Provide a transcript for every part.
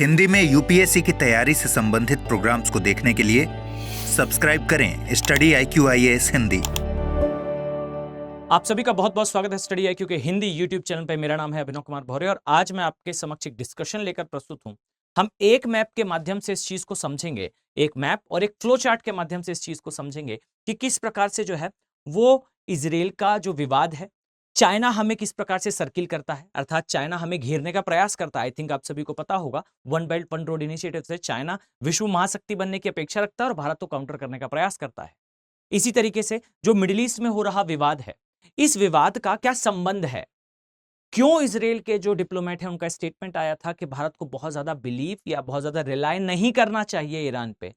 हिंदी में यूपीएससी की तैयारी से संबंधित प्रोग्राम्स को देखने के लिए सब्सक्राइब करें स्टडी IQ IAS हिंदी। आप सभी का बहुत बहुत स्वागत है स्टडी IQ के हिंदी यूट्यूब चैनल पे। मेरा नाम है अभिनव कुमार भौरे और आज मैं आपके समक्ष एक डिस्कशन लेकर प्रस्तुत हूं। हम एक मैप के माध्यम से इस चीज को समझेंगे, एक मैप और एक फ्लो चार्ट के माध्यम से इस चीज को समझेंगे कि किस प्रकार से जो है वो इजराइल का जो विवाद है, चाइना हमें किस प्रकार से सर्किल करता है, अर्थात चाइना हमें घेरने का प्रयास करता है। आई थिंक आप सभी को पता होगा, one belt one road initiative से चाइना विश्व महाशक्ति बनने की अपेक्षा रखता है और भारत को काउंटर करने का प्रयास करता है। इसी तरीके से जो मिडिल ईस्ट में हो रहा विवाद है, इस विवाद का क्या संबंध है, क्यों इजराइल के जो डिप्लोमेट हैं उनका स्टेटमेंट आया था कि भारत को बहुत ज्यादा बिलीव या बहुत ज्यादा रिलाय नहीं करना चाहिए ईरान पे।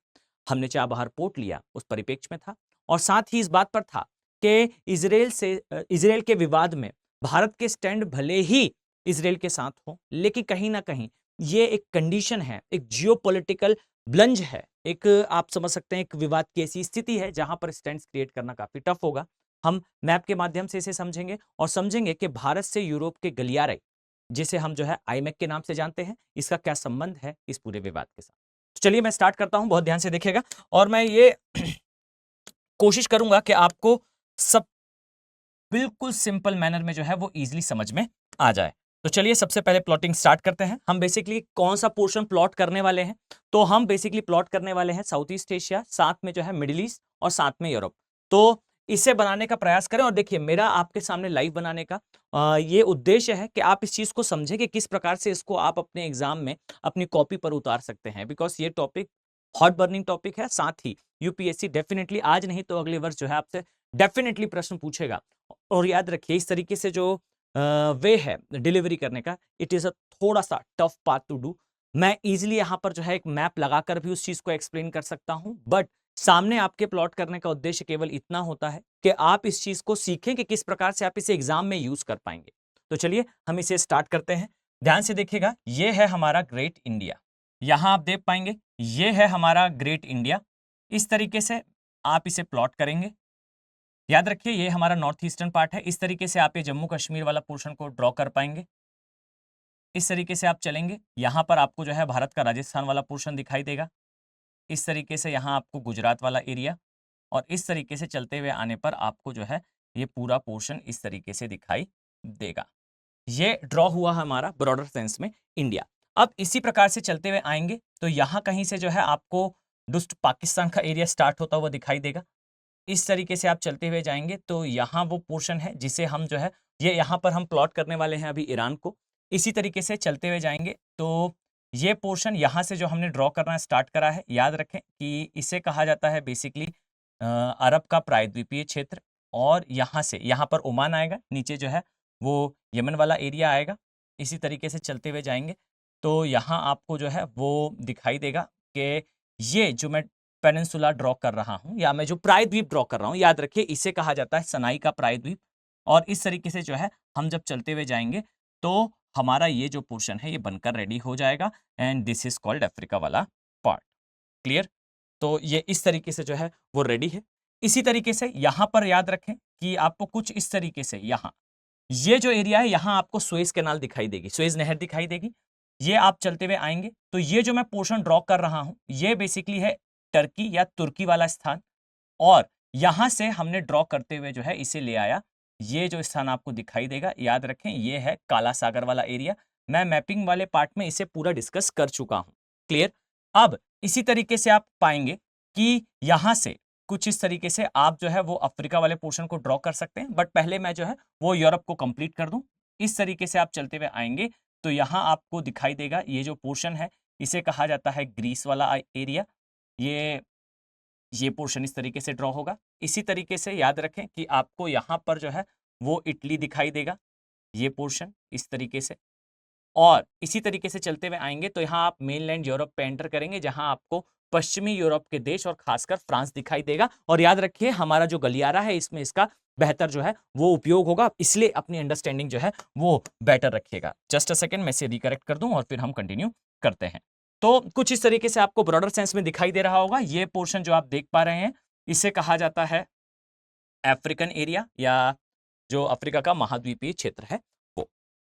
हमने चाबहार पोर्ट लिया, उस परिप्रेक्ष्य में था और साथ ही इस बात पर था कि इजराइल के विवाद में भारत के स्टैंड भले ही इजराइल के साथ हो, लेकिन कहीं ना कहीं ये एक कंडीशन है, एक जियोपॉलिटिकल ब्लंज है, एक आप समझ सकते हैं एक विवाद की ऐसी स्थिति है जहां पर स्टैंड क्रिएट करना काफी टफ होगा। हम मैप के माध्यम से इसे समझेंगे और समझेंगे कि भारत से यूरोप के गलियारे, जिसे हम जो है आईमेक के नाम से जानते हैं, इसका क्या संबंध है इस पूरे विवाद के साथ। तो चलिए मैं स्टार्ट करता हूं, बहुत ध्यान से देखिएगा और मैं ये कोशिश करूंगा कि आपको सब बिल्कुल सिंपल मैनर में जो है वो इजीली समझ में आ जाए। तो चलिए सबसे पहले प्लॉटिंग स्टार्ट करते हैं। हम बेसिकली कौन सा पोर्शन प्लॉट करने वाले हैं, तो हम बेसिकली प्लॉट करने वाले हैं साउथ ईस्ट एशिया, साथ में जो है मिडिल ईस्ट और साथ में यूरोप। तो इसे बनाने का प्रयास करें और देखिए मेरा आपके सामने लाइव बनाने का ये उद्देश्य है कि आप इस चीज को समझें कि किस प्रकार से इसको आप अपने एग्जाम में अपनी कॉपी पर उतार सकते हैं, बिकॉज ये टॉपिक हॉट बर्निंग टॉपिक है। साथ ही यूपीएससी डेफिनेटली आज नहीं तो अगले वर्ष जो है आपसे डेफिनेटली प्रश्न पूछेगा। और याद रखिए इस तरीके से जो वे है डिलीवरी करने का, इट इज अ थोड़ा सा टफ पाथ टू डू। मैं इजीली यहां पर जो है एक मैप लगाकर भी उस चीज को एक्सप्लेन कर सकता हूं, बट सामने आपके प्लॉट करने का उद्देश्य केवल इतना होता है कि आप इस चीज को सीखें कि किस प्रकार से आप इसे एग्जाम में यूज कर पाएंगे। तो चलिए हम इसे स्टार्ट करते हैं। ध्यान से देखिएगा, ये है हमारा ग्रेट इंडिया, यहां आप देख पाएंगे ये है हमारा ग्रेट इंडिया। इस तरीके से आप इसे प्लॉट करेंगे। याद रखिए ये हमारा नॉर्थ ईस्टर्न पार्ट है। इस तरीके से आप ये जम्मू कश्मीर वाला पोर्शन को ड्रॉ कर पाएंगे। इस तरीके से आप चलेंगे, यहां पर आपको जो है भारत का राजस्थान वाला पोर्शन दिखाई देगा। इस तरीके से यहाँ आपको गुजरात वाला एरिया, और इस तरीके से चलते हुए आने पर आपको जो है ये पूरा पोर्शन इस तरीके से दिखाई देगा। ये ड्रॉ हुआ हमारा ब्रॉडर सेंस में इंडिया। अब इसी प्रकार से चलते हुए आएंगे तो यहाँ कहीं से जो है आपको दुष्ट पाकिस्तान का एरिया स्टार्ट होता हुआ दिखाई देगा। इस तरीके से आप चलते हुए जाएंगे तो यहाँ वो पोर्शन है जिसे हम जो है ये यहाँ पर हम प्लॉट करने वाले हैं अभी ईरान को। इसी तरीके से चलते हुए जाएंगे तो ये पोर्शन यहाँ से जो हमने ड्रॉ करना स्टार्ट करा है, याद रखें कि इसे कहा जाता है बेसिकली अरब का प्रायद्वीपीय क्षेत्र। और यहाँ से यहाँ पर ओमान आएगा, नीचे जो है वो यमन वाला एरिया आएगा। इसी तरीके से चलते हुए जाएंगे तो यहाँ आपको जो है वो दिखाई देगा कि ये जो मैं पेनिनसुला ड्रॉ कर रहा हूँ या मैं जो प्रायद्वीप ड्रॉ कर रहा हूँ, याद रखिए इसे कहा जाता है सनाई का प्रायद्वीप। और इस तरीके से जो है हम जब चलते हुए जाएंगे तो हमारा ये जो पोर्शन है ये बनकर रेडी हो जाएगा and this is called Africa वाला पार्ट। क्लियर? तो ये इस तरीके से जो है वो रेडी है। इसी तरीके से यहाँ पर याद रखें कि आपको कुछ इस तरीके से यहाँ ये जो एरिया है यहाँ आपको सुएज कैनाल दिखाई देगी, सुएज नहर दिखाई देगी। ये आप चलते हुए आएंगे तो ये जो मैं पोर्शन ड्रॉ कर रहा हूँ ये बेसिकली है टर्की या तुर्की वाला स्थान। और यहां से हमने ड्रॉ करते हुए जो है इसे ले आया, ये जो स्थान आपको दिखाई देगा, याद रखें ये है काला सागर वाला एरिया। मैं मैपिंग वाले पार्ट में इसे पूरा डिस्कस कर चुका हूं। क्लियर? अब इसी तरीके से आप पाएंगे कि यहां से कुछ इस तरीके से आप जो है वो अफ्रीका वाले पोर्शन को ड्रॉ कर सकते हैं, बट पहले मैं जो है वो यूरोप को कंप्लीट कर दूं। इस तरीके से आप चलते हुए आएंगे तो यहां आपको दिखाई देगा ये जो पोर्शन है इसे कहा जाता है ग्रीस वाला एरिया। ये पोर्शन इस तरीके से ड्रॉ होगा। इसी तरीके से याद रखें कि आपको यहाँ पर जो है वो इटली दिखाई देगा, ये पोर्शन इस तरीके से। और इसी तरीके से चलते हुए आएंगे तो यहाँ आप मेनलैंड यूरोप पे एंटर करेंगे जहां आपको पश्चिमी यूरोप के देश और खासकर फ्रांस दिखाई देगा। और याद रखिए हमारा जो गलियारा है इसमें इसका बेहतर जो है वो उपयोग होगा, इसलिए अपनी अंडरस्टैंडिंग जो है वो बेटर रखिएगा। जस्ट अ सेकंड, मैं इसे रिकरेक्ट कर दूं और फिर हम कंटिन्यू करते हैं। तो कुछ इस तरीके से आपको ब्रॉडर सेंस में दिखाई दे रहा होगा। ये पोर्शन जो आप देख पा रहे हैं इसे कहा जाता है अफ्रीकन एरिया या जो अफ्रीका का महाद्वीपीय क्षेत्र है वो।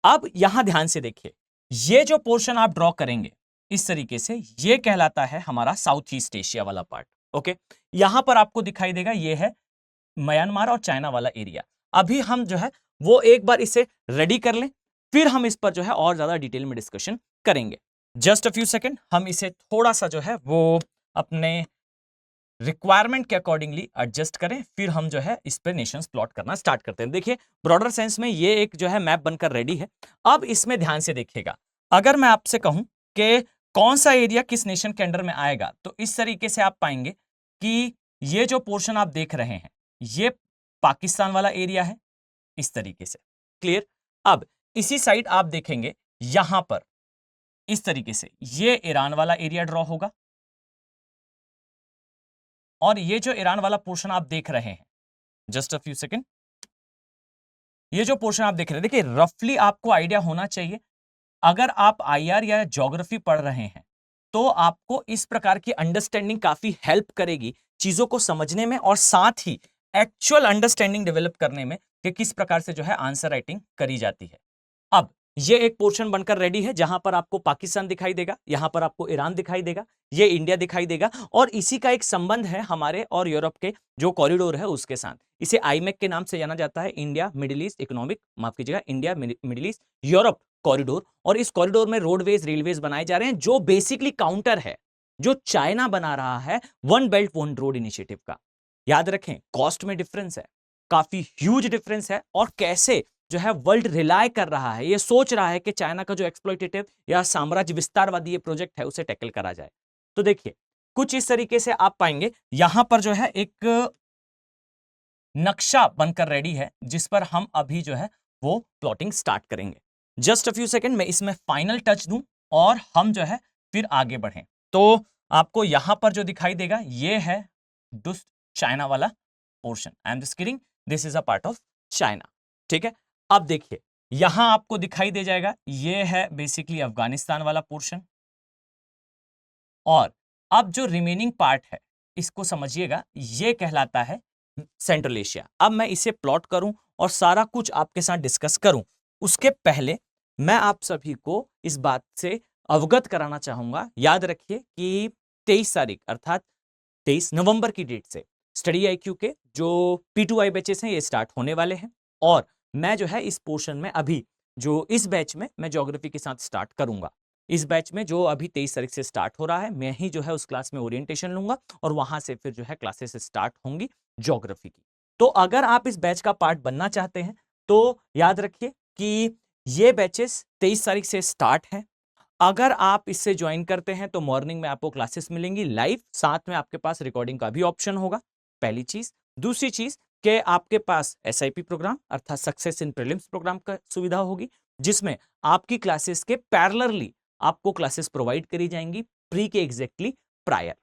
अब यहां ध्यान से देखिए, ये जो पोर्शन आप ड्रॉ करेंगे इस तरीके से ये कहलाता है हमारा साउथ ईस्ट एशिया वाला पार्ट। ओके, यहां पर आपको दिखाई देगा ये है म्यांमार और चाइना वाला एरिया। अभी हम जो है वो एक बार इसे रेडी कर लें, फिर हम इस पर जो है और ज्यादा डिटेल में डिस्कशन करेंगे। जस्ट अ फ्यू सेकेंड, हम इसे थोड़ा सा जो है वो अपने रिक्वायरमेंट के अकॉर्डिंगली एडजस्ट करें, फिर हम जो है इस पे नेशंस प्लॉट करना स्टार्ट करते हैं। देखिए, ब्रॉडर सेंस में ये एक जो है मैप बनकर रेडी है। अब इसमें ध्यान से देखिएगा, अगर मैं आपसे कहूं कि कौन सा एरिया किस नेशन के अंडर में आएगा, तो इस तरीके से आप पाएंगे कि ये जो पोर्शन आप देख रहे हैं ये पाकिस्तान वाला एरिया है, इस तरीके से। क्लियर? अब इसी साइड आप देखेंगे यहां पर इस तरीके से ये ईरान वाला एरिया ड्रॉ होगा, और ये जो ईरान वाला पोर्शन आप देख रहे हैं, जस्ट अ फ्यू सेकेंड, ये जो पोर्शन आप देख रहे हैं, देखिए रफली आपको आइडिया होना चाहिए। अगर आप आईआर या ज्योग्राफी पढ़ रहे हैं तो आपको इस प्रकार की अंडरस्टैंडिंग काफी हेल्प करेगी चीजों को समझने में, और साथ ही एक्चुअल अंडरस्टैंडिंग डेवलप करने में कि किस प्रकार से जो है आंसर राइटिंग करी जाती है। अब ये एक पोर्शन बनकर रेडी है जहां पर आपको पाकिस्तान दिखाई देगा, यहां पर आपको ईरान दिखाई देगा, ये इंडिया दिखाई देगा, और इसी का एक संबंध है हमारे और यूरोप के जो कॉरिडोर है उसके साथ। इसे आईमेक के नाम से जाना जाता है, इंडिया मिडिल ईस्ट इकोनॉमिक, माफ कीजिएगा, India middle east Europe corridor. और इस कॉरिडोर में रोडवेज रेलवेज बनाए जा रहे हैं जो बेसिकली काउंटर है जो चाइना बना रहा है one belt one road initiative का। याद रखें, कॉस्ट में डिफरेंस है, काफी ह्यूज डिफरेंस है, और कैसे जो है वर्ल्ड रिलाय कर रहा है, ये सोच रहा है कि चाइना का जो एक्सप्लॉइटेटिव या साम्राज्य विस्तारवादी ये प्रोजेक्ट है उसे टैकल करा जाए। तो देखिए, कुछ इस तरीके से आप पाएंगे यहां पर जो है एक नक्शा बनकर रेडी है जिस पर हम अभी जो है वो प्लॉटिंग स्टार्ट करेंगे। जस्ट अ फ्यू सेकंड में इसमें फाइनल टच दूं और हम जो है फिर आगे बढ़ें। तो आपको यहां पर जो दिखाई देगा ये है दुष्ट चाइना वाला portion. I am just kidding, this is a part of China. ठीक है, अब देखिए यहां आपको दिखाई दे जाएगा ये है बेसिकली अफगानिस्तान वाला पोर्शन, और अब जो रिमेनिंग पार्ट है इसको समझिएगा, ये कहलाता है सेंट्रल एशिया। अब मैं इसे प्लॉट करूं और सारा कुछ आपके साथ डिस्कस करूं, उसके पहले मैं आप सभी को इस बात से अवगत कराना चाहूंगा। याद रखिए कि 23 तारीख अर्थात 23 नवंबर की डेट से स्टडी आईक्यू के जो P2I बैचेस हैं ये स्टार्ट होने वाले हैं, और मैं जो है इस पोर्शन में अभी जो इस बैच में मैं ज्योग्राफी के साथ स्टार्ट करूंगा। इस बैच में जो अभी 23 तारीख से स्टार्ट हो रहा है, मैं ही जो है उस क्लास में ओरिएंटेशन लूंगा और वहां से फिर जो है क्लासेस स्टार्ट होंगी ज्योग्राफी की। तो अगर आप इस बैच का पार्ट बनना चाहते हैं तो याद रखिए कि ये बैचेस 23 तारीख से स्टार्ट हैं। अगर आप इससे ज्वाइन करते हैं तो मॉर्निंग में आपको क्लासेस मिलेंगी लाइव, साथ में आपके पास रिकॉर्डिंग का भी ऑप्शन होगा, पहली चीज। दूसरी चीज कि आपके पास SIP प्रोग्राम अर्थात सक्सेस इन प्रीलिम्स प्रोग्राम का सुविधा होगी, जिसमें आपकी क्लासेस के पैरेलली आपको क्लासेस प्रोवाइड करी जाएंगी प्री के एग्जैक्टली प्रायर।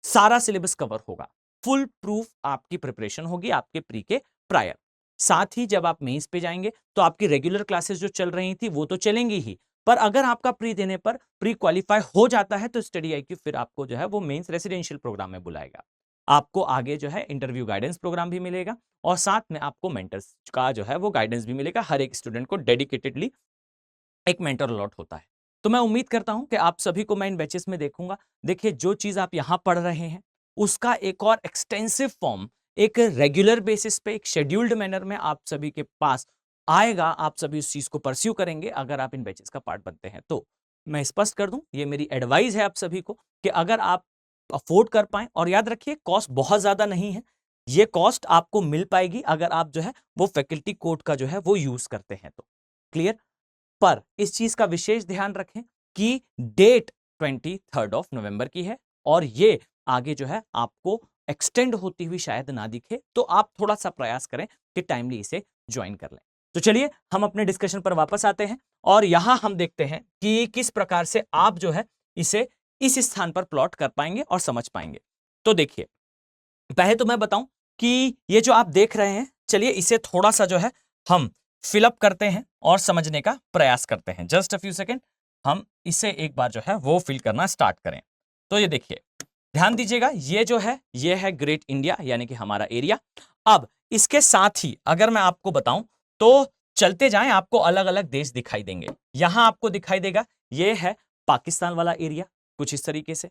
सारा सिलेबस कवर होगा, फुल प्रूफ आपकी प्रिपरेशन होगी आपके प्री के प्रायर। साथ ही जब आप मेंस पे जाएंगे तो आपकी रेगुलर क्लासेस जो चल रही थी वो तो चलेंगी ही, पर अगर आपका प्री देने पर प्री क्वालिफाई हो जाता है तो स्टडी आईक्यू फिर आपको जो है वो मेंस रेसिडेंशियल प्रोग्राम में बुलाएगा। आपको आगे जो है इंटरव्यू गाइडेंस प्रोग्राम भी मिलेगा, और साथ में आपको मेंटर्स का जो है वो गाइडेंस भी मिलेगा। हर एक स्टूडेंट को डेडिकेटेडली एक मेंटर अलॉट होता है। तो मैं उम्मीद करता हूं कि आप सभी को मैं इन बैचेस में देखूंगा। देखिए, जो चीज आप यहां पढ़ रहे हैं उसका एक और एक्सटेंसिव फॉर्म एक रेगुलर बेसिस पे एक शेड्यूल्ड मैनर में आप सभी के पास आएगा। आप सभी उस चीज को परस्यू करेंगे अगर आप इन बैचेस का पार्ट बनते हैं। तो मैं स्पष्ट कर दूं, ये मेरी एडवाइस है आप सभी को कि अगर आप अफोर्ड कर पाए, और याद रखिए कॉस्ट बहुत ज्यादा नहीं है, ये कॉस्ट आपको मिल पाएगी अगर आप जो है वो फैकल्टी कोड का जो है वो यूज करते हैं तो। क्लियर? पर इस चीज का विशेष ध्यान रखें कि डेट 23 नवंबर की है, और ये आगे जो है आपको एक्सटेंड होती हुई शायद ना दिखे, तो आप थोड़ा सा प्रयास करें कि टाइमली इसे ज्वाइन कर लें। तो चलिए हम अपने डिस्कशन पर वापस आते हैं, और यहां हम देखते हैं कि किस प्रकार से आप जो है इसे इस स्थान पर प्लॉट कर पाएंगे और समझ पाएंगे। तो देखिए, पहले तो मैं बताऊं कि ये जो आप देख रहे हैं, चलिए इसे थोड़ा सा जो है हम फिलअप करते हैं और समझने का प्रयास करते हैं। जस्ट अ फ्यू सेकेंड, हम इसे एक बार जो है वो फिल करना स्टार्ट करें। तो ये देखिए, ध्यान दीजिएगा, ये जो है ये है ग्रेट इंडिया यानी कि हमारा एरिया। अब इसके साथ ही अगर मैं आपको बताऊं तो चलते जाएं, आपको अलग अलग देश दिखाई देंगे। यहां आपको दिखाई देगा ये है पाकिस्तान वाला एरिया, कुछ इस तरीके से।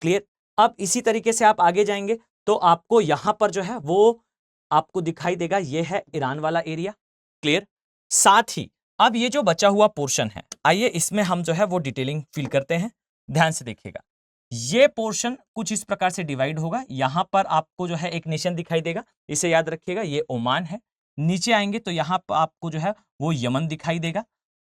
क्लियर। अब इसी तरीके से आप आगे जाएंगे तो आपको यहां पर जो है वो आपको दिखाई देगा, ये है ईरान वाला एरिया। क्लियर। साथ ही अब ये जो बचा हुआ पोर्शन है, आइए इसमें हम जो है वो डिटेलिंग फिल करते हैं। ध्यान से देखिएगा, ये पोर्शन कुछ इस प्रकार से डिवाइड होगा। यहां पर आपको जो है एक नेशन दिखाई देगा, इसे याद रखिएगा, ये ओमान है। नीचे आएंगे तो यहां पर आपको जो है वो यमन दिखाई देगा,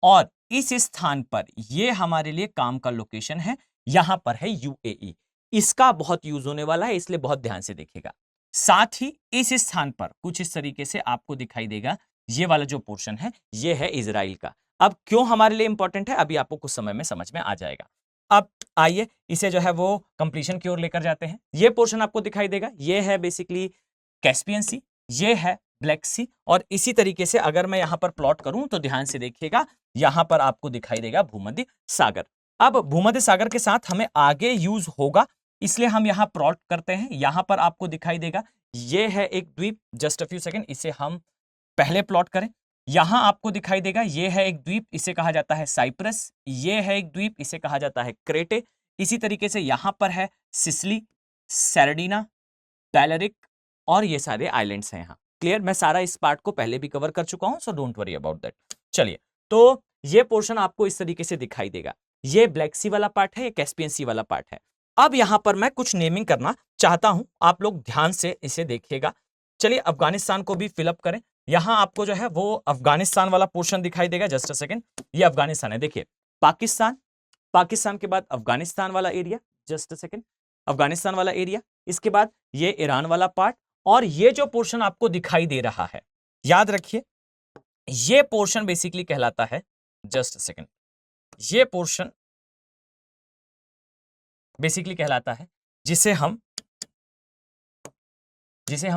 और इस स्थान पर ये हमारे लिए काम का लोकेशन है, यहां पर है यूएई। इसका बहुत यूज होने वाला है, इसलिए बहुत ध्यान से देखिएगा। साथ ही इस स्थान पर कुछ इस तरीके से आपको दिखाई देगा, ये वाला जो पोर्शन है ये है इजराइल का। अब क्यों हमारे लिए इंपॉर्टेंट है, अभी आपको कुछ समय में समझ में आ जाएगा। अब आइए इसे जो है वो कंप्लीशन की ओर लेकर जाते हैं। ये पोर्शन आपको दिखाई देगा, ये है बेसिकली कैस्पियन सी, ये है ब्लैक सी, और इसी तरीके से अगर मैं यहां पर प्लॉट करूं तो ध्यान से देखिएगा, यहां पर आपको दिखाई देगा भूमध्य सागर। अब भूमध्य सागर के साथ हमें आगे यूज होगा, इसलिए हम यहां प्लॉट करते हैं। यहां पर आपको दिखाई देगा ये है एक द्वीप, जस्ट अ फ्यू सेकंड, इसे हम पहले प्लॉट करें। यहां आपको दिखाई देगा ये है एक द्वीप, इसे कहा जाता है साइप्रस। ये है एक द्वीप, इसे कहा जाता है क्रेटे। इसी तरीके से यहां पर है सिसिली, सरडीना, बैलेरिक, और ये सारे आइलैंड्स हैं यहाँ। क्लियर। मैं सारा इस पार्ट को पहले भी कवर कर चुका हूं, so don't worry about that. चलिए, तो ये पोर्शन आपको इस तरीके से दिखाई देगा, ये ब्लैक सी वाला पार्ट है, ये कैस्पियन सी वाला पार्ट है। अब यहां पर मैं कुछ नेमिंग करना चाहता हूं, आप लोग ध्यान से इसे देखिएगा। चलिए अफगानिस्तान को भी फिलअप करें। यहां आपको जो है वो अफगानिस्तान वाला पोर्शन दिखाई देगा, जस्ट अ सेकेंड, ये अफगानिस्तान है। देखिए पाकिस्तान, पाकिस्तान के बाद अफगानिस्तान वाला area, just a second, Afghanistan वाला एरिया, इसके बाद ये ईरान वाला पार्ट, और ये जो पोर्शन आपको दिखाई दे रहा है, याद रखिए ये पोर्शन बेसिकली कहलाता है, जस्ट अ सेकेंड, ये पोर्शन बेसिकली कहलाता है जिसे हम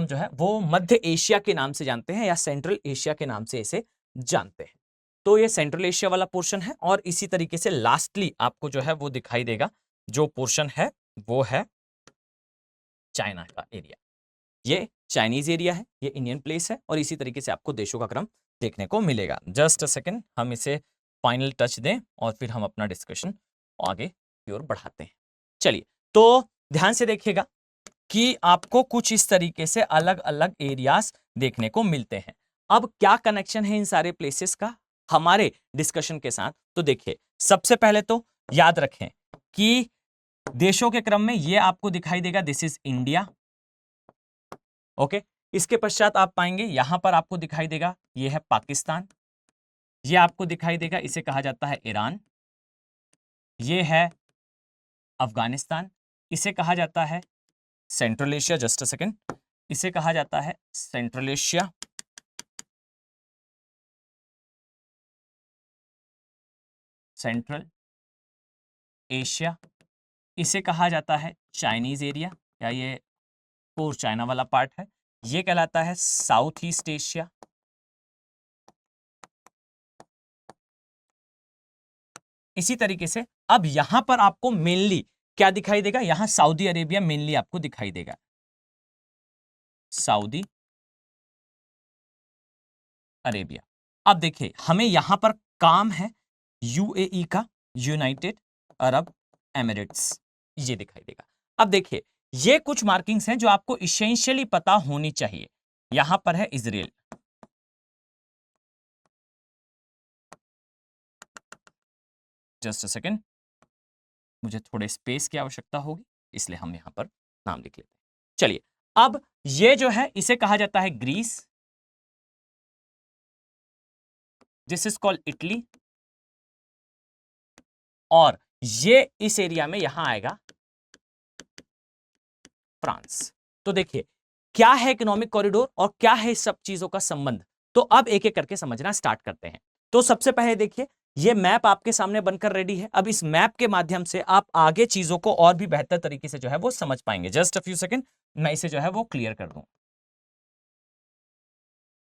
जो है वो मध्य एशिया के नाम से जानते हैं, या सेंट्रल एशिया के नाम से इसे जानते हैं। तो ये सेंट्रल एशिया वाला पोर्शन है, और इसी तरीके से लास्टली आपको जो है वो दिखाई देगा, जो पोर्शन है वो है चाइना का एरिया। ये चाइनीज एरिया है, ये इंडियन प्लेस है, और इसी तरीके से आपको देशों का क्रम देखने को मिलेगा। जस्ट अ सेकेंड, हम इसे फाइनल टच दें और फिर हम अपना डिस्कशन आगे की ओर बढ़ाते हैं। चलिए, तो ध्यान से देखिएगा कि आपको कुछ इस तरीके से अलग अलग एरियाज देखने को मिलते हैं। अब क्या कनेक्शन है इन सारे प्लेसेस का हमारे डिस्कशन के साथ, तो देखिए सबसे पहले तो याद रखें कि देशों के क्रम में ये आपको दिखाई देगा, दिस इज इंडिया। ओके, इसके पश्चात आप पाएंगे यहां पर आपको दिखाई देगा ये है पाकिस्तान, ये आपको दिखाई देगा, इसे कहा जाता है ईरान। ये है अफगानिस्तान, इसे कहा जाता है central Asia, just a second, इसे कहा जाता है सेंट्रल एशिया। सेंट्रल एशिया, इसे कहा जाता है चाइनीज एरिया, या ये पूर्व चाइना वाला पार्ट है, ये कहलाता है साउथ ईस्ट एशिया। इसी तरीके से अब यहां पर आपको मेनली क्या दिखाई देगा, यहां सऊदी अरेबिया मेनली आपको दिखाई देगा, सऊदी अरेबिया। अब देखिए हमें यहां पर काम है यूएई का, यूनाइटेड अरब एमिरेट्स, ये दिखाई देगा। अब देखिए ये कुछ मार्किंग्स हैं जो आपको इसेंशियली पता होनी चाहिए। यहां पर है इजराइल, जस्ट अ सेकेंड, मुझे थोड़े स्पेस की आवश्यकता होगी, इसलिए हम यहां पर नाम लिख लेते हैं। चलिए, अब ये जो है इसे कहा जाता है Greece, this is called Italy, और ये इस एरिया में यहां आएगा फ्रांस। तो देखिए क्या है इकोनॉमिक कॉरिडोर और क्या है इस सब चीजों का संबंध, तो अब एक एक करके समझना स्टार्ट करते हैं। तो सबसे पहले देखिए ये मैप आपके सामने बनकर रेडी है। अब इस मैप के माध्यम से आप आगे चीजों को और भी बेहतर तरीके से जो है वो समझ पाएंगे। जस्ट अ फ्यू सेकंड, मैं इसे जो है वो क्लियर कर दूं।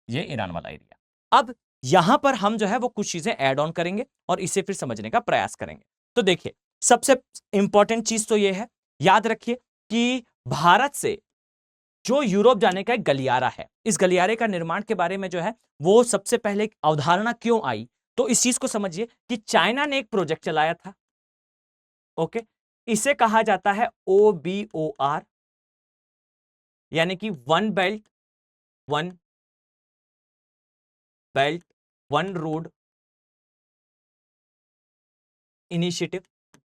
ये ईरान वाला एरिया। अब यहां पर हम जो है वो कुछ चीजें ऐड ऑन करेंगे और इसे फिर समझने का प्रयास करेंगे। तो देखिए सबसे इंपॉर्टेंट चीज तो ये है, याद रखिए कि भारत से जो यूरोप जाने का एक गलियारा है, इस गलियारे का निर्माण के बारे में जो है वो सबसे पहले एक अवधारणा क्यों आई, तो इस चीज को समझिए कि चाइना ने एक प्रोजेक्ट चलाया था, ओके, इसे कहा जाता है OBOR, यानी कि one belt one road initiative.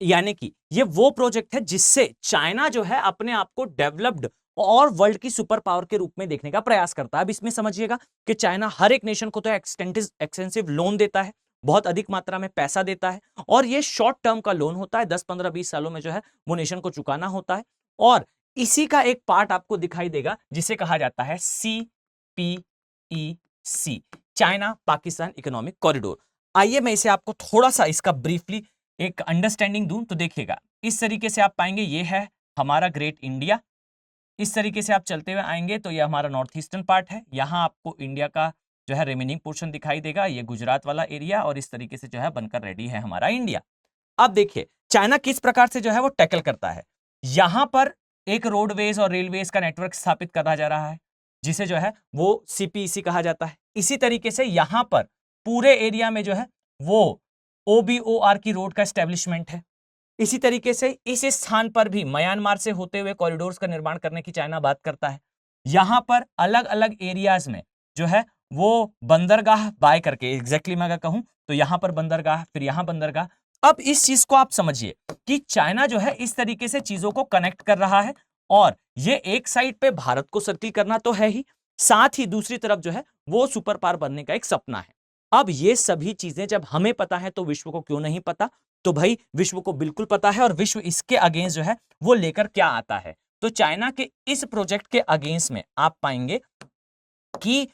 यानी कि ये वो प्रोजेक्ट है जिससे चाइना जो है अपने आप को डेवलप्ड और वर्ल्ड की सुपर पावर के रूप में देखने का प्रयास करता है। अब इसमें समझिएगा कि चाइना हर एक नेशन को तो एक्सटेंसिव लोन देता है, बहुत अधिक मात्रा में पैसा देता है, और ये शॉर्ट टर्म का लोन होता है, 10 15 20 सालों में जो है वो नेशन को चुकाना होता है। और इसी का एक पार्ट आपको दिखाई देगा जिसे कहा जाता है CPEC, China Pakistan economic corridor. आइए मैं इसे आपको थोड़ा सा इसका ब्रीफली एक अंडरस्टैंडिंग दूं तो देखिएगा, इस तरीके से आप पाएंगे ये है हमारा ग्रेट इंडिया। इस तरीके से आप चलते हुए आएंगे तो ये हमारा नॉर्थ ईस्टर्न पार्ट है, यहां आपको इंडिया का जो है रिमेनिंग पोर्शन दिखाई देगा, ये गुजरात वाला एरिया, और इस तरीके से जो है बनकर रेडी है हमारा इंडिया। अब देखिए चाइना किस प्रकार से जो है वो टैकल करता है। यहां पर एक रोडवेज और रेलवेज का नेटवर्क स्थापित करा जा रहा है जिसे जो है वो CPEC कहा जाता है। इसी तरीके से यहां पर पूरे एरिया में जो है वो OBOR की रोड का एस्टेब्लिशमेंट है। इसी तरीके से इस स्थान पर भी म्यांमार से होते हुए कॉरिडोर्स का निर्माण करने की चाइना बात करता है। यहां पर अलग अलग एरियाज में जो है वो बंदरगाह बाय करके, एग्जैक्टली मैं अगर कहूं तो यहां पर बंदरगाह, फिर यहां बंदरगाह। अब इस चीज को आप समझिए कि चाइना जो है इस तरीके से चीजों को कनेक्ट कर रहा है, और ये एक साइड पे भारत को सर्किल करना तो है ही, साथ ही दूसरी तरफ जो है वो सुपर पावर बनने का एक सपना है। अब ये सभी चीजें जब हमें पता है तो विश्व को क्यों नहीं पता? तो भाई विश्व को बिल्कुल पता है, और विश्व इसके अगेंस्ट जो है वो लेकर क्या आता है। तो चाइना के इस प्रोजेक्ट के अगेंस्ट में आप पाएंगे कि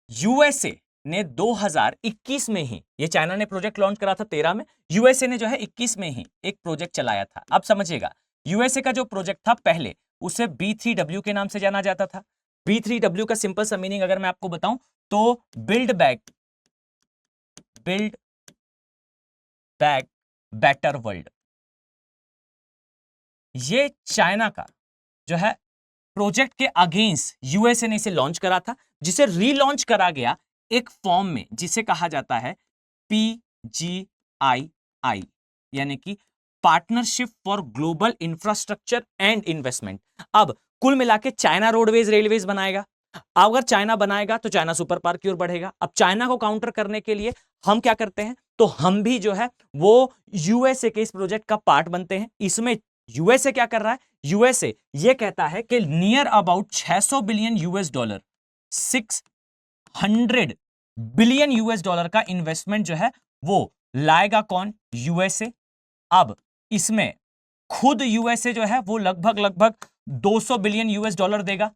यूएसए ने 2021 में ही, ये चाइना ने प्रोजेक्ट लॉन्च करा था 13 में, यूएसए ने जो है 21 में ही एक प्रोजेक्ट चलाया था। अब समझिएगा यूएसए का जो प्रोजेक्ट था पहले उसे B3W के नाम से जाना जाता था। B3W का सिंपल सा मीनिंग अगर मैं आपको बताऊं तो बिल्ड बैक बेटर वर्ल्ड। ये चाइना का जो है प्रोजेक्ट के अगेंस्ट यूएसए ने इसे लॉन्च करा था, जिसे रीलॉन्च करा गया एक फॉर्म में जिसे कहा जाता है PGII, यानी कि partnership for global infrastructure and investment. अब कुल मिला के चाइना रोडवेज रेलवेज बनाएगा। अगर चाइना बनाएगा तो चाइना सुपर पावर की ओर बढ़ेगा। अब चाइना को काउंटर करने के लिए हम क्या करते हैं, तो हम भी जो है वो यूएसए के इस प्रोजेक्ट का पार्ट बनते हैं। इसमें यूएसए क्या कर रहा है, यूएसए ये कहता है कि नियर अबाउट 600 बिलियन $, 600 बिलियन $, का इन्वेस्टमेंट जो है वो लाएगा कौन, यूएसए। अब इसमें खुद यूएसए जो है वो लगभग 200 बिलियन $, देगा,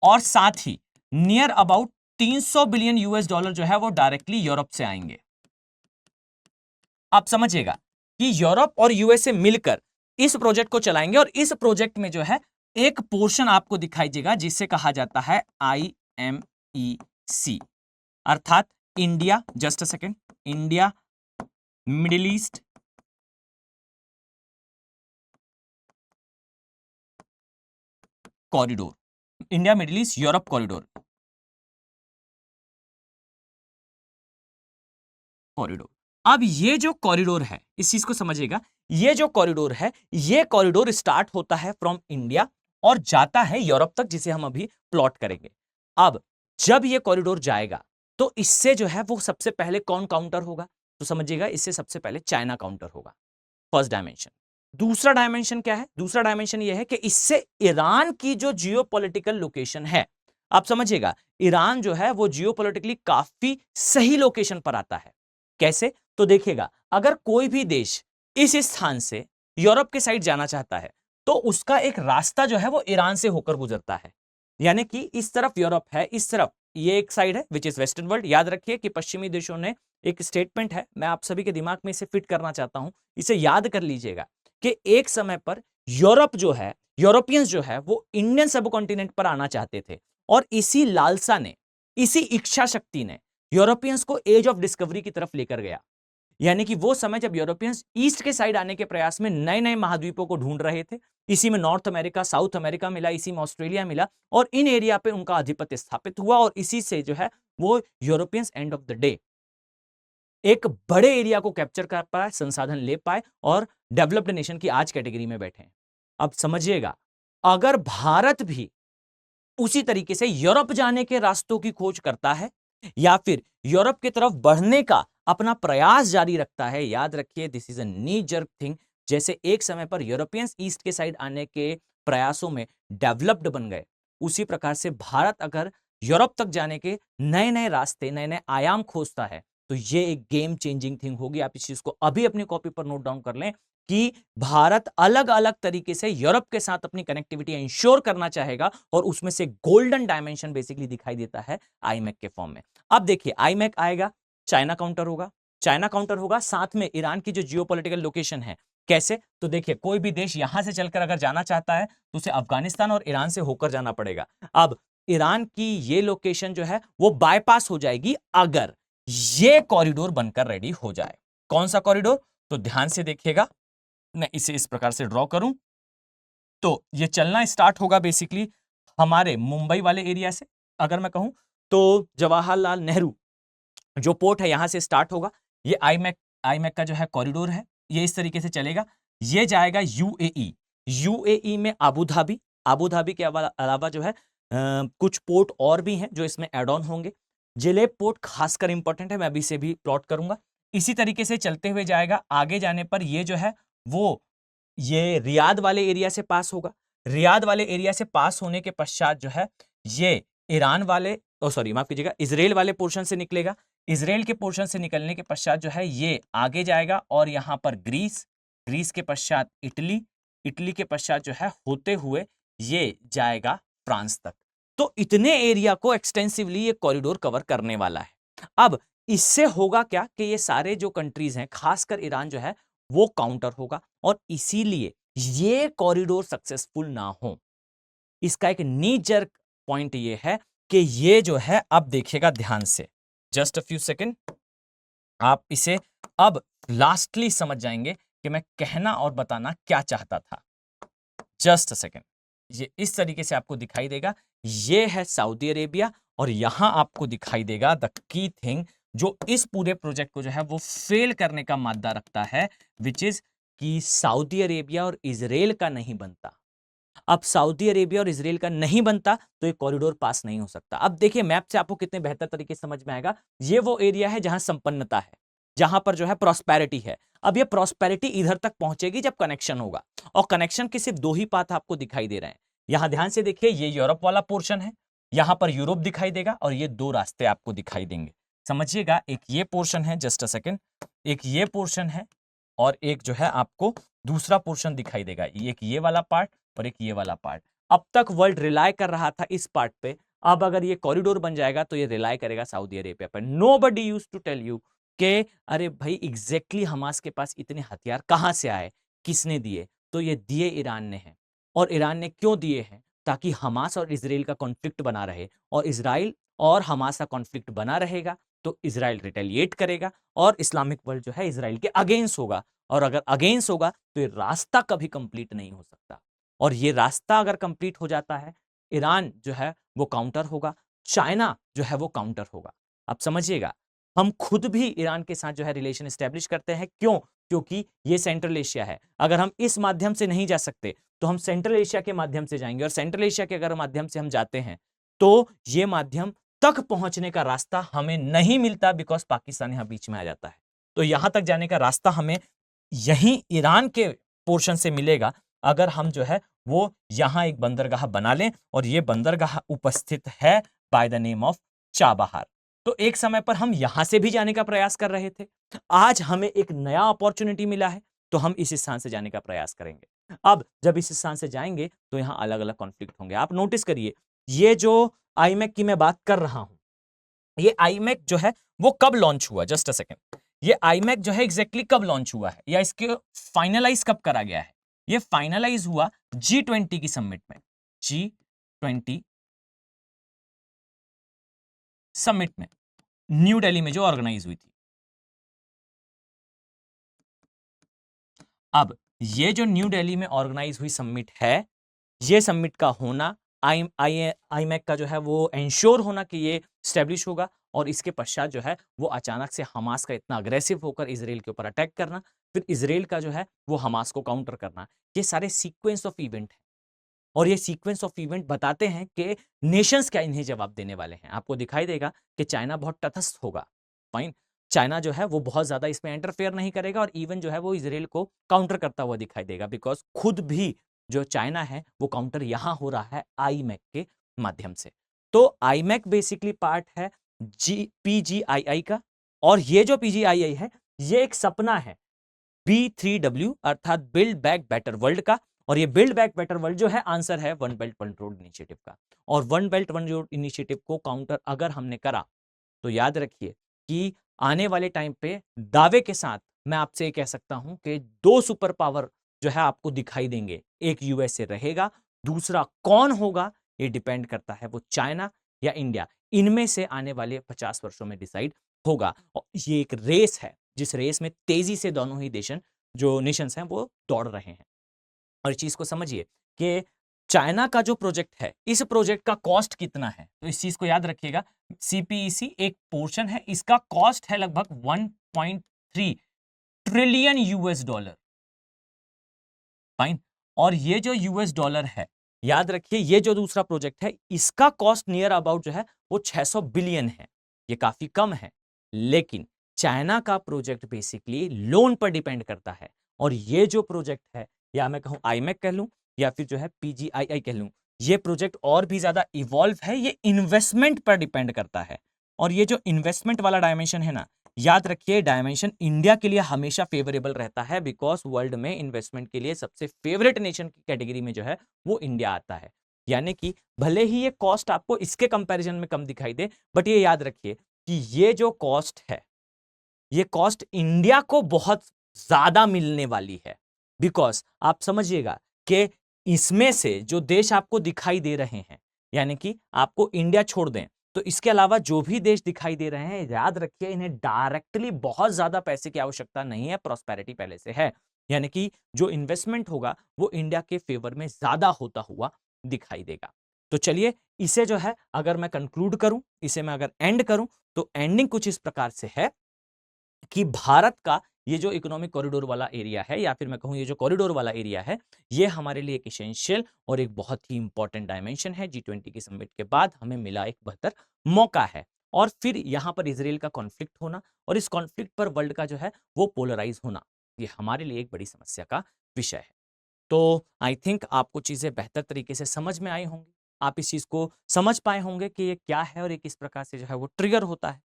और साथ ही नियर अबाउट 300 बिलियन $, जो है वो डायरेक्टली यूरोप से आएंगे। आप समझिएगा कि यूरोप और यूएसए मिलकर इस प्रोजेक्ट को चलाएंगे, और इस प्रोजेक्ट में जो है एक पोर्शन आपको दिखाई देगा जिसे कहा जाता है IMEC, अर्थात India, just a second, India middle east corridor, India middle east Europe corridor. अब ये जो कॉरिडोर है, इस चीज को समझिएगा, ये जो कॉरिडोर है, ये कॉरिडोर स्टार्ट होता है फ्रॉम इंडिया और जाता है यूरोप तक, जिसे हम अभी प्लॉट करेंगे। अब जब ये कॉरिडोर जाएगा तो इससे जो है वो सबसे पहले कौन काउंटर होगा, तो समझिएगा इससे सबसे पहले चाइना काउंटर होगा, फर्स्ट डायमेंशन। दूसरा डायमेंशन क्या है, दूसरा डायमेंशन ये है कि इससे ईरान की जो जियोपॉलिटिकल लोकेशन है, आप समझिएगा ईरान जो है वो जियोपॉलिटिकली काफी सही लोकेशन पर आता है। कैसे, तो देखिएगा अगर कोई भी देश इस स्थान से यूरोप के साइड जाना चाहता है तो उसका एक रास्ता जो है वो ईरान से होकर गुजरता है। यानी कि इस तरफ यूरोप है, इस तरफ ये एक साइड है विच इज वेस्टर्न वर्ल्ड। याद रखिए कि पश्चिमी देशों ने एक स्टेटमेंट है, मैं आप सभी के दिमाग में इसे फिट करना चाहता हूं, इसे याद कर लीजिएगा कि एक समय पर यूरोप जो है, यूरोपियंस जो है वो इंडियन सबकॉन्टिनेंट पर आना चाहते थे, और इसी लालसा ने, इसी इच्छा शक्ति ने यूरोपियंस को एज ऑफ डिस्कवरी की तरफ लेकर गया। यानी कि वो समय जब यूरोपियंस ईस्ट के साइड आने के प्रयास में नए नए महाद्वीपों को ढूंढ रहे थे, इसी में नॉर्थ अमेरिका, साउथ अमेरिका मिला, इसी में ऑस्ट्रेलिया मिला, और इन एरिया पे उनका आधिपत्य स्थापित हुआ, और इसी से जो है वो Europeans end of the day एक बड़े एरिया को कैप्चर कर पाए, संसाधन ले पाए और डेवलप्ड नेशन की आज कैटेगरी में बैठे हैं। अब समझिएगा, अगर भारत भी उसी तरीके से यूरोप जाने के रास्तों की खोज करता है या फिर यूरोप की तरफ बढ़ने का अपना प्रयास जारी रखता है, याद रखिए this is a knee jerk thing. जैसे एक समय पर यूरोपियंस ईस्ट के साइड आने के प्रयासों में डेवलप्ड बन गए, उसी प्रकार से भारत अगर यूरोप तक जाने के नए नए रास्ते, नए नए आयाम खोजता है, तो ये एक गेम चेंजिंग थिंग होगी। आप इस चीज को अभी अपनी कॉपी पर नोट डाउन कर लें कि भारत अलग अलग तरीके से यूरोप के साथ अपनी कनेक्टिविटी इंश्योर करना चाहेगा और उसमें से गोल्डन डायमेंशन बेसिकली दिखाई देता है आईमैक के फॉर्म में। अब देखिए, आईमैक आएगा, चाइना काउंटर होगा, चाइना काउंटर होगा, साथ में ईरान की जो जियोपॉलिटिकल लोकेशन है। कैसे? तो देखिए, कोई भी देश यहां से चलकर अगर जाना चाहता है तो उसे अफगानिस्तान और ईरान से होकर जाना पड़ेगा। अब ईरान की ये लोकेशन जो है वो बायपास हो जाएगी अगर ये कॉरिडोर बनकर रेडी हो जाए। कौन सा कॉरिडोर? तो ध्यान से देखिएगा, मैं इसे इस प्रकार से ड्रॉ करूं तो ये चलना स्टार्ट होगा बेसिकली हमारे मुंबई वाले एरिया से। अगर मैं कहूं तो जवाहरलाल नेहरू जो पोर्ट है यहां से स्टार्ट होगा। ये आईमैक का जो है कॉरिडोर है, ये इस तरीके से चलेगा। ये जाएगा यूएई, यूएई में आबू धाबी, आबू धाबी के अलावा जो है कुछ पोर्ट और भी हैं जो इसमें एड ऑन होंगे। जिलेब पोर्ट खासकर इंपॉर्टेंट है, मैं अभी से भी प्लॉट करूंगा। इसी तरीके से चलते हुए जाएगा, आगे जाने पर ये जो है वो ये रियाद वाले एरिया से पास होगा। रियाद वाले एरिया से पास होने के पश्चात जो है ये ईरान वाले, सॉरी माफ कीजिएगा, इजराइल वाले पोर्शन से निकलेगा। इजराइल के पोर्शन से निकलने के पश्चात जो है ये आगे जाएगा और यहां पर ग्रीस, ग्रीस के पश्चात इटली, इटली के पश्चात जो है होते हुए ये जाएगा फ्रांस तक। तो इतने एरिया को एक्सटेंसिवली ये कॉरिडोर कवर करने वाला है। अब इससे होगा क्या कि ये सारे जो कंट्रीज हैं, खासकर ईरान जो है वो काउंटर होगा और इसीलिए ये कॉरिडोर सक्सेसफुल ना हो। इसका एक नी जर्क पॉइंट ये है कि ये जो है, अब देखिएगा ध्यान से, जस्ट अ फ्यू सेकेंड, आप इसे अब लास्टली समझ जाएंगे कि मैं कहना और बताना क्या चाहता था। जस्ट अ सेकेंड, ये इस तरीके से आपको दिखाई देगा, ये है सऊदी अरेबिया और यहां आपको दिखाई देगा द की थिंग जो इस पूरे प्रोजेक्ट को जो है वो फेल करने का मादा रखता है, विच इज कि सऊदी अरेबिया और इजराइल का नहीं बनता। अब सऊदी अरेबिया और इजराइल का नहीं बनता तो ये कॉरिडोर पास नहीं हो सकता। अब देखिए मैप से आपको कितने बेहतर तरीके से समझ में आएगा, ये वो एरिया है जहां संपन्नता है, जहां पर जो है प्रॉस्पेरिटी है। अब ये प्रॉस्पेरिटी इधर तक पहुंचेगी जब कनेक्शन होगा, और कनेक्शन के सिर्फ दो ही पाथ आपको दिखाई दे रहे हैं। यहां ध्यान से देखिए, ये यूरोप वाला पोर्शन है, यहां पर यूरोप दिखाई देगा और ये दो रास्ते आपको दिखाई देंगे। समझिएगा, एक ये पोर्शन है, जस्ट अ सेकेंड, एक ये पोर्शन है और एक जो है आपको दूसरा पोर्शन दिखाई देगा, एक ये वाला पार्ट और एक ये वाला पार्ट। अब तक वर्ल्ड रिलाय कर रहा था इस पार्ट पे, अब अगर ये कॉरिडोर बन जाएगा तो ये रिलाय करेगा सऊदी अरेबिया पर। Nobody used to tell you कि अरे भाई एग्जैक्टली हमास के पास इतने हथियार कहां से आए, किसने दिए? तो ये दिए ईरान ने हैं। और ईरान ने क्यों दिए हैं? ताकि हमास और इजराइल का कॉन्फ्लिक्ट बना रहे, और इजराइल और हमास का कॉन्फ्लिक्ट बना रहेगा तो इजराइल रिटेलिएट करेगा और इस्लामिक वर्ल्ड जो है इजराइल के अगेंस्ट होगा, और अगर अगेंस्ट होगा तो ये रास्ता कभी कंप्लीट नहीं हो सकता। और ये रास्ता अगर कंप्लीट हो जाता है, ईरान जो है वो काउंटर होगा, चाइना जो है वो काउंटर होगा। अब समझिएगा, हम खुद भी ईरान के साथ जो है रिलेशन एस्टेब्लिश करते हैं। क्यों? क्योंकि ये सेंट्रल एशिया है। अगर हम इस माध्यम से नहीं जा सकते तो हम सेंट्रल एशिया के माध्यम से जाएंगे, और सेंट्रल एशिया के अगर माध्यम से हम जाते हैं तो ये माध्यम तक पहुंचने का रास्ता हमें नहीं मिलता, बिकॉज पाकिस्तान यहां बीच में आ जाता है। तो यहां तक जाने का रास्ता हमें यहीं ईरान के पोर्शन से मिलेगा अगर हम जो है वो यहां एक बंदरगाह बना लें, और ये बंदरगाह उपस्थित है by the name of Chabahar. तो एक समय पर हम यहां से भी जाने का प्रयास कर रहे थे, आज हमें एक नया अपॉर्चुनिटी मिला है तो हम इस स्थान से जाने का प्रयास करेंगे। अब जब इस स्थान से जाएंगे तो यहां अलग अलग कॉन्फ्लिक्ट होंगे। आप नोटिस करिए, ये जो आईमैक की मैं बात कर रहा हूं, ये आईमैक जो है वो कब लॉन्च हुआ? जस्ट अ सेकेंड, ये आईमैक जो है एग्जैक्टली कब लॉन्च हुआ है या इसके फाइनलाइज कब करा गया है? ये फाइनलाइज हुआ G20 की समिट में, G20 समिट में, न्यू दिल्ली में जो ऑर्गेनाइज हुई थी। अब ये जो न्यू दिल्ली में ऑर्गेनाइज हुई समिट है, ये समिट का होना, आईमैक का जो है वो एंश्योर होना कि ये स्टैब्लिश होगा, और इसके पश्चात जो है वो अचानक से हमास का इतना अग्रेसिव होकर इसराइल के ऊपर अटैक करना, फिर इसराइल का जो है वो हमास को काउंटर करना, ये सारे सीक्वेंस ऑफ इवेंट है। और ये सीक्वेंस ऑफ इवेंट बताते हैं कि नेशंस क्या इन्हें जवाब देने वाले हैं। आपको दिखाई देगा कि चाइना बहुत तटस्थ होगा, फाइन। चाइना जो है वो बहुत ज्यादा इसमें इंटरफेयर नहीं करेगा और इवन जो है वो इसराइल को काउंटर करता हुआ दिखाई देगा, बिकॉज खुद भी जो चाइना है वो काउंटर यहां हो रहा है आईमैक के माध्यम से। तो आईमैक बेसिकली पार्ट है पीजीआईआई का, और ये जो पीजीआईआई है ये एक सपना है B3W अर्थात बिल्ड बैक बेटर वर्ल्ड का। और ये बिल्ड बैक बेटर वर्ल्ड जो है आंसर है one belt one road initiative का। और one belt one road initiative को काउंटर अगर हमने करा तो याद रखिए कि आने वाले टाइम पे दावे के साथ मैं आपसे ये कह सकता हूं कि दो सुपर पावर जो है आपको दिखाई देंगे, एक यूएसए रहेगा, दूसरा कौन होगा ये डिपेंड करता है वो चाइना या इंडिया, इनमें से आने वाले 50 वर्षों में डिसाइड होगा। और ये एक रेस है जिस रेस में तेजी से दोनों ही देशन जो नेशंस हैं वो दौड़ रहे हैं। और इस चीज को समझिए कि चाइना का जो प्रोजेक्ट है इस प्रोजेक्ट का कॉस्ट कितना है, तो इस चीज को याद रखिएगा। सीपीईसी एक पोर्शन है, इसका कॉस्ट है लगभग 1.3 ट्रिलियन यूएस डॉलर, फाइन। और ये जो यूएस डॉलर है याद रखिए, ये जो दूसरा प्रोजेक्ट है इसका कॉस्ट नियर अबाउट जो है वो 600 बिलियन है, ये काफी कम है। लेकिन चाइना का प्रोजेक्ट बेसिकली लोन पर डिपेंड करता है, और ये जो प्रोजेक्ट है या मैं कहूं आईमैक कह लूं या फिर जो है पीजीआईआई कह लूं, ये प्रोजेक्ट और भी ज्यादा इवॉल्व है, ये इन्वेस्टमेंट पर डिपेंड करता है। और ये जो इन्वेस्टमेंट वाला डायमेंशन है ना, याद रखिए डायमेंशन इंडिया के लिए हमेशा फेवरेबल रहता है, बिकॉज वर्ल्ड में इन्वेस्टमेंट के लिए सबसे फेवरेट नेशन की कैटेगरी में जो है वो इंडिया आता है। यानी कि भले ही ये कॉस्ट आपको इसके कंपैरिजन में कम दिखाई दे, बट ये याद रखिए कि ये जो कॉस्ट है ये कॉस्ट इंडिया को बहुत ज्यादा मिलने वाली है, बिकॉज आप समझिएगा कि इसमें से जो देश आपको दिखाई दे रहे हैं, यानी कि आपको इंडिया छोड़ दें तो इसके अलावा जो भी देश दिखाई दे रहे हैं, याद रखिए इन्हें डायरेक्टली बहुत ज्यादा पैसे की आवश्यकता नहीं है, प्रॉस्पेरिटी पहले से है। यानी कि जो इन्वेस्टमेंट होगा वो इंडिया के फेवर में ज्यादा होता हुआ दिखाई देगा। तो चलिए इसे जो है अगर मैं कंक्लूड करूं, इसे मैं अगर एंड करूं, तो एंडिंग कुछ इस प्रकार से है कि भारत का ये जो इकोनॉमिक कॉरिडोर वाला एरिया है, या फिर मैं कहूं ये जो कॉरिडोर वाला एरिया है, ये हमारे लिए एक एसेंशियल और एक बहुत ही इंपॉर्टेंट डायमेंशन है। G20 की समिट के बाद हमें मिला एक बेहतर मौका है। और फिर यहां पर इसराइल का कॉन्फ्लिक्ट होना और इस कॉन्फ्लिक्ट पर वर्ल्ड का जो है वो पोलराइज होना, ये हमारे लिए एक बड़ी समस्या का विषय है। तो आई थिंक आपको चीजें बेहतर तरीके से समझ में आई होंगी, आप इस चीज को समझ पाए होंगे कि ये क्या है और ये किस प्रकार से जो है वो ट्रिगर होता है।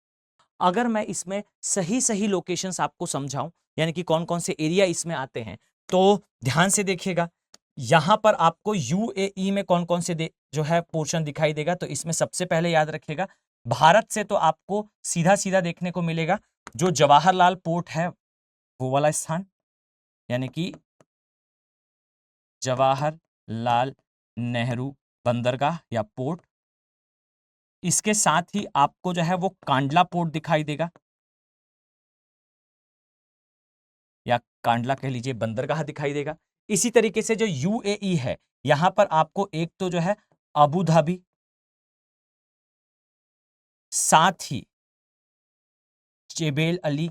अगर मैं इसमें सही सही लोकेशंस आपको समझाऊं, यानी कि कौन कौन से एरिया इसमें आते हैं, तो ध्यान से देखिएगा। यहां पर आपको यूएई में कौन कौन से जो है पोर्शन दिखाई देगा, तो इसमें सबसे पहले याद रखिएगा भारत से तो आपको सीधा सीधा देखने को मिलेगा जो जवाहरलाल पोर्ट है वो वाला स्थान, यानी कि जवाहरलाल नेहरू बंदरगाह या पोर्ट। इसके साथ ही आपको जो है वो कांडला पोर्ट दिखाई देगा, या कांडला कह लीजिए बंदरगाह दिखाई देगा। इसी तरीके से जो यूएई है यहां पर आपको एक तो जो है अबू धाबी, साथ ही जेबेल अली,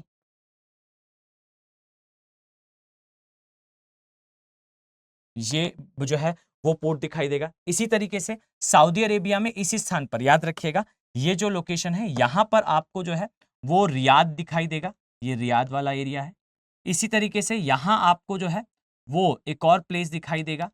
ये जो है वो पोर्ट दिखाई देगा। इसी तरीके से सऊदी अरेबिया में इसी स्थान पर याद रखिएगा ये जो लोकेशन है यहां पर आपको जो है वो रियाद दिखाई देगा, ये रियाद वाला एरिया है। इसी तरीके से यहां आपको जो है वो एक और प्लेस दिखाई देगा,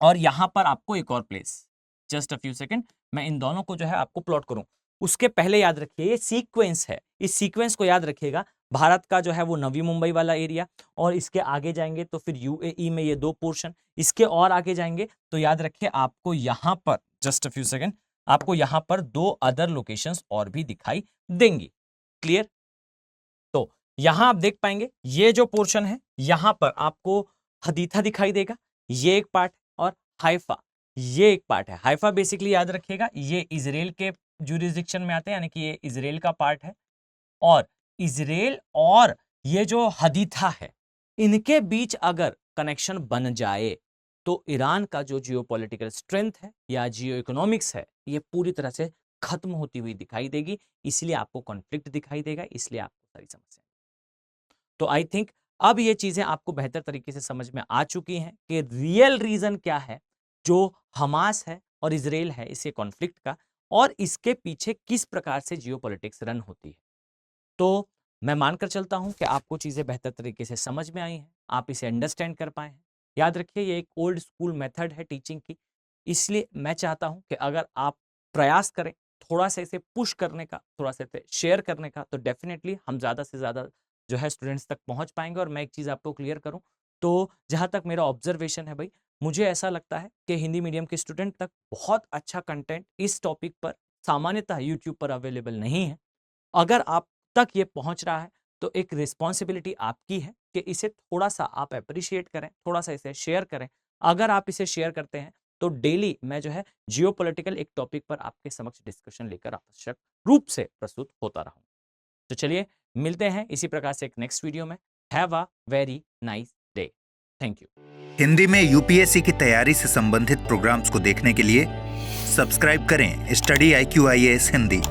और यहां पर आपको एक और place. Just a few second, मैं इन दोनों को जो है आपको प्लॉट करूं। उसके पहले याद रखिए ये सीक्वेंस है, इस सीक्वेंस को याद रखिएगा। भारत का जो है वो नवी मुंबई वाला एरिया, और इसके आगे जाएंगे तो फिर यूएई में ये दो पोर्शन, इसके और आगे जाएंगे तो याद रखिए आपको यहां पर जस्ट अ फ्यू सेकंड आपको यहां पर दो अदर लोकेशंस और भी दिखाई देंगी। क्लियर? तो यहां आप देख पाएंगे ये जो पोर्शन है यहां पर आपको हदीथा दिखाई देगा, ये एक पार्ट, और हाइफा ये एक पार्ट है। हाइफा बेसिकली याद रखिएगा ये इजराइल के जुरिस्डिक्शन में आते हैं, यानी कि ये इजराइल का पार्ट है। और इजराइल और ये जो हदीथा है इनके बीच अगर कनेक्शन बन जाए तो ईरान का जो जियोपॉलिटिकल स्ट्रेंथ है या जियो इकोनॉमिक्स है ये पूरी तरह से खत्म होती हुई दिखाई देगी, इसलिए आपको कॉन्फ्लिक्ट दिखाई देगा, इसलिए आपको सारी समस्या। तो आई थिंक अब ये चीजें आपको बेहतर तरीके से समझ में आ चुकी हैं कि रियल रीजन क्या है जो हमास है और इजराइल है इसे कॉन्फ्लिक्ट का, और इसके पीछे किस प्रकार से जियोपॉलिटिक्स रन होती है। तो मैं मानकर चलता हूं कि आपको चीजें बेहतर तरीके से समझ में आई हैं, आप इसे अंडरस्टैंड कर पाए हैं। याद रखिए ये एक ओल्ड स्कूल मेथड है टीचिंग की, इसलिए मैं चाहता हूं कि अगर आप प्रयास करें थोड़ा सा इसे पुश करने का, थोड़ा सा इसे शेयर करने का, तो डेफिनेटली हम ज़्यादा से ज़्यादा जो है स्टूडेंट्स तक पहुंच पाएंगे। और मैं एक चीज़ आपको क्लियर करूं तो जहां तक मेरा ऑब्जर्वेशन है भाई, मुझे ऐसा लगता है कि हिंदी मीडियम के स्टूडेंट तक बहुत अच्छा कंटेंट इस टॉपिक पर सामान्यतः यूट्यूब पर अवेलेबल नहीं है। अगर आप तक ये पहुंच रहा है तो एक रिस्पॉन्सिबिलिटी आपकी है कि इसे थोड़ा सा आप अप्रिशिएट करें, थोड़ा सा इसे शेयर करें। अगर आप इसे शेयर करते हैं तो डेली मैं जो है जियोपॉलिटिकल एक टॉपिक पर आपके समक्ष डिस्कशन लेकर आवश्यक रूप से प्रस्तुत होता रहूं। तो चलिए मिलते हैं इसी प्रकार से एक नेक्स्ट वीडियो में। Have a very nice day. Thank you. Hindi में यूपीएससी की तैयारी से संबंधित प्रोग्राम्स को देखने के लिए सब्सक्राइब करें स्टडी IQ IAS हिंदी।